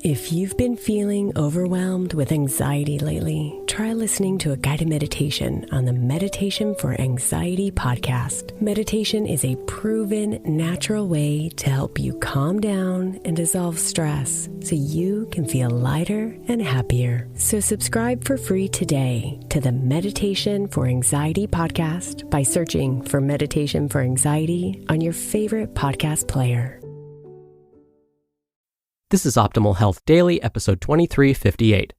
If you've been feeling overwhelmed with anxiety lately, try listening to a guided meditation on the Meditation for Anxiety podcast. Meditation is a proven, natural way to help you calm down and dissolve stress so you can feel lighter and happier. So subscribe for free today to the Meditation for Anxiety podcast by searching for Meditation for Anxiety on your favorite podcast player. This is Optimal Health Daily, episode 2358,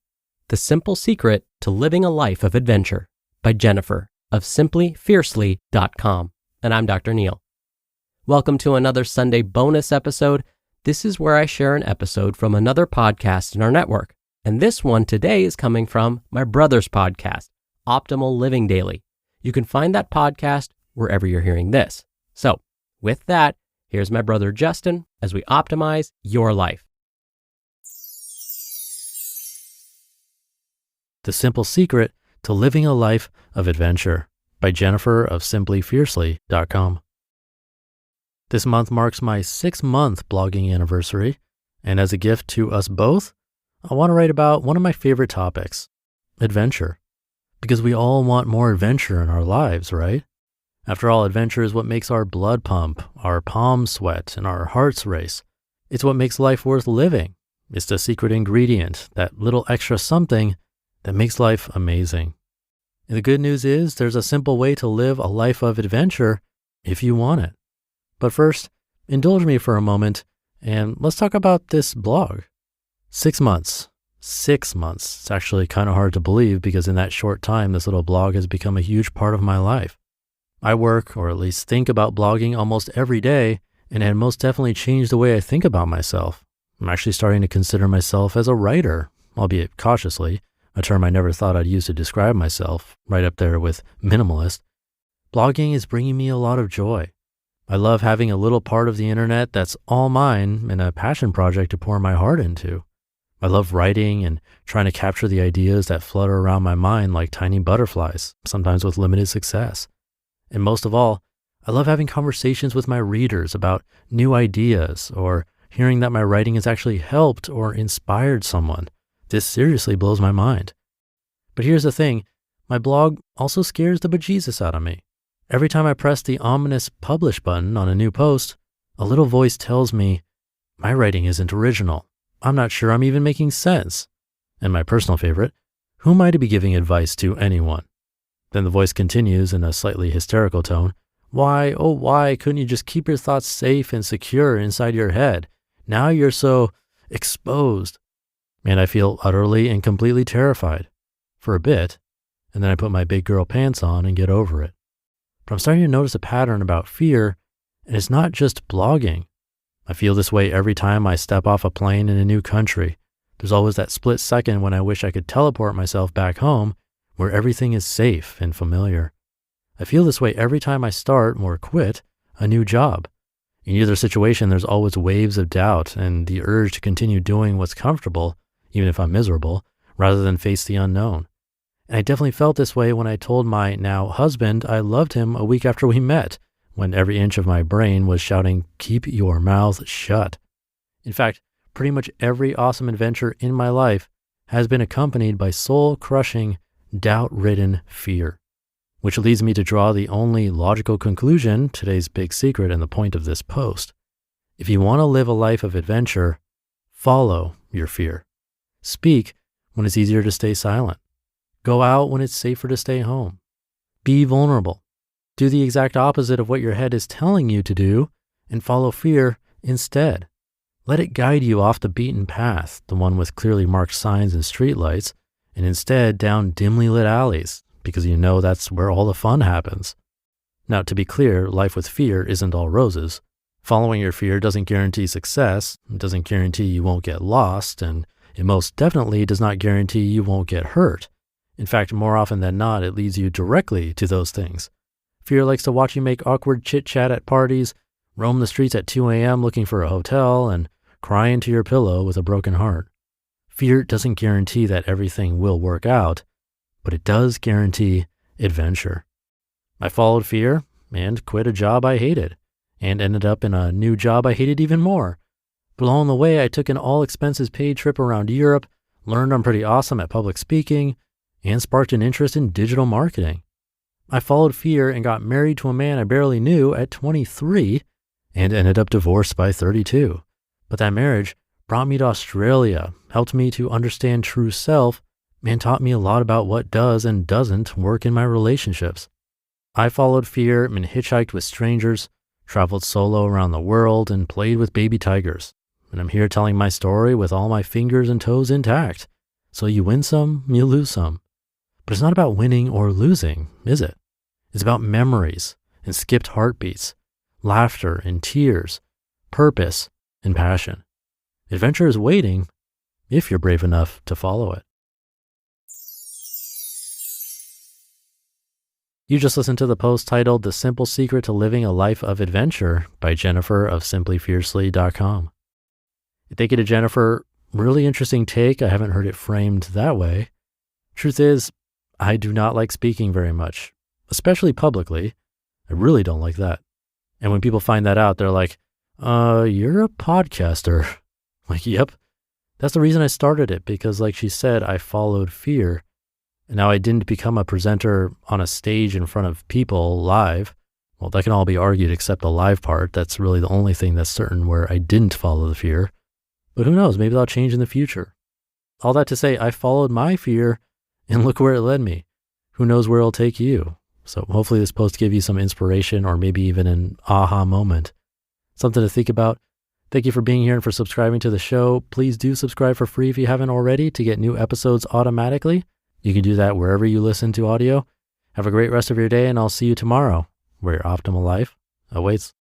The Simple Secret to Living a Life of Adventure by Jennifer of SimplyFiercely.com. And I'm Dr. Neil. Welcome to another Sunday bonus episode. This is where I share an episode from another podcast in our network. And this one today is coming from my brother's podcast, Optimal Living Daily. You can find that podcast wherever you're hearing this. So with that, here's my brother Justin as we optimize your life. The Simple Secret to Living a Life of Adventure by Jennifer of SimplyFiercely.com. This month marks my 6-month blogging anniversary, and as a gift to us both, I want to write about one of my favorite topics, adventure. Because we all want more adventure in our lives, right? After all, adventure is what makes our blood pump, our palms sweat, and our hearts race. It's what makes life worth living. It's the secret ingredient, that little extra something that makes life amazing. And the good news is there's a simple way to live a life of adventure if you want it. But first, indulge me for a moment and let's talk about this blog. 6 months. 6 months. It's actually kind of hard to believe because in that short time, this little blog has become a huge part of my life. I work, or at least think about blogging almost every day, and it had most definitely changed the way I think about myself. I'm actually starting to consider myself as a writer, albeit cautiously, a term I never thought I'd use to describe myself, right up there with minimalist. Blogging is bringing me a lot of joy. I love having a little part of the internet that's all mine and a passion project to pour my heart into. I love writing and trying to capture the ideas that flutter around my mind like tiny butterflies, sometimes with limited success. And most of all, I love having conversations with my readers about new ideas or hearing that my writing has actually helped or inspired someone. This seriously blows my mind. But here's the thing, my blog also scares the bejesus out of me. Every time I press the ominous publish button on a new post, a little voice tells me, my writing isn't original. I'm not sure I'm even making sense. And my personal favorite, who am I to be giving advice to anyone? Then the voice continues in a slightly hysterical tone, why, oh why couldn't you just keep your thoughts safe and secure inside your head? Now you're so exposed. And I feel utterly and completely terrified for a bit, and then I put my big girl pants on and get over it. But I'm starting to notice a pattern about fear, and it's not just blogging. I feel this way every time I step off a plane in a new country. There's always that split second when I wish I could teleport myself back home where everything is safe and familiar. I feel this way every time I start or quit a new job. In either situation, there's always waves of doubt and the urge to continue doing what's comfortable, even if I'm miserable, rather than face the unknown. And I definitely felt this way when I told my now husband I loved him a week after we met, when every inch of my brain was shouting, keep your mouth shut. In fact, pretty much every awesome adventure in my life has been accompanied by soul-crushing, doubt-ridden fear. Which leads me to draw the only logical conclusion, today's big secret and the point of this post. If you want to live a life of adventure, follow your fear. Speak when it's easier to stay silent. Go out when it's safer to stay home. Be vulnerable. Do the exact opposite of what your head is telling you to do and follow fear instead. Let it guide you off the beaten path, the one with clearly marked signs and streetlights, and instead down dimly lit alleys, because you know that's where all the fun happens. Now, to be clear, life with fear isn't all roses. Following your fear doesn't guarantee success, it doesn't guarantee you won't get lost, and it most definitely does not guarantee you won't get hurt. In fact, more often than not, it leads you directly to those things. Fear likes to watch you make awkward chit-chat at parties, roam the streets at 2 a.m. looking for a hotel, and cry into your pillow with a broken heart. Fear doesn't guarantee that everything will work out, but it does guarantee adventure. I followed fear and quit a job I hated, and ended up in a new job I hated even more. But along the way, I took an all-expenses-paid trip around Europe, learned I'm pretty awesome at public speaking, and sparked an interest in digital marketing. I followed fear and got married to a man I barely knew at 23 and ended up divorced by 32. But that marriage brought me to Australia, helped me to understand true self, and taught me a lot about what does and doesn't work in my relationships. I followed fear and hitchhiked with strangers, traveled solo around the world, and played with baby tigers. And I'm here telling my story with all my fingers and toes intact. So you win some, you lose some. But it's not about winning or losing, is it? It's about memories and skipped heartbeats, laughter and tears, purpose and passion. Adventure is waiting if you're brave enough to follow it. You just listened to the post titled The Simple Secret to Living a Life of Adventure by Jennifer of SimplyFiercely.com. Thank you to Jennifer. Really interesting take. I haven't heard it framed that way. Truth is, I do not like speaking very much, especially publicly. I really don't like that. And when people find that out, they're like, you're a podcaster. Like, yep. That's the reason I started it, because like she said, I followed fear. And now I didn't become a presenter on a stage in front of people live. Well, that can all be argued except the live part. That's really the only thing that's certain where I didn't follow the fear. But who knows, maybe that'll change in the future. All that to say, I followed my fear and look where it led me. Who knows where it'll take you? So hopefully this post gave you some inspiration or maybe even an aha moment. Something to think about. Thank you for being here and for subscribing to the show. Please do subscribe for free if you haven't already to get new episodes automatically. You can do that wherever you listen to audio. Have a great rest of your day, and I'll see you tomorrow, where your optimal life awaits.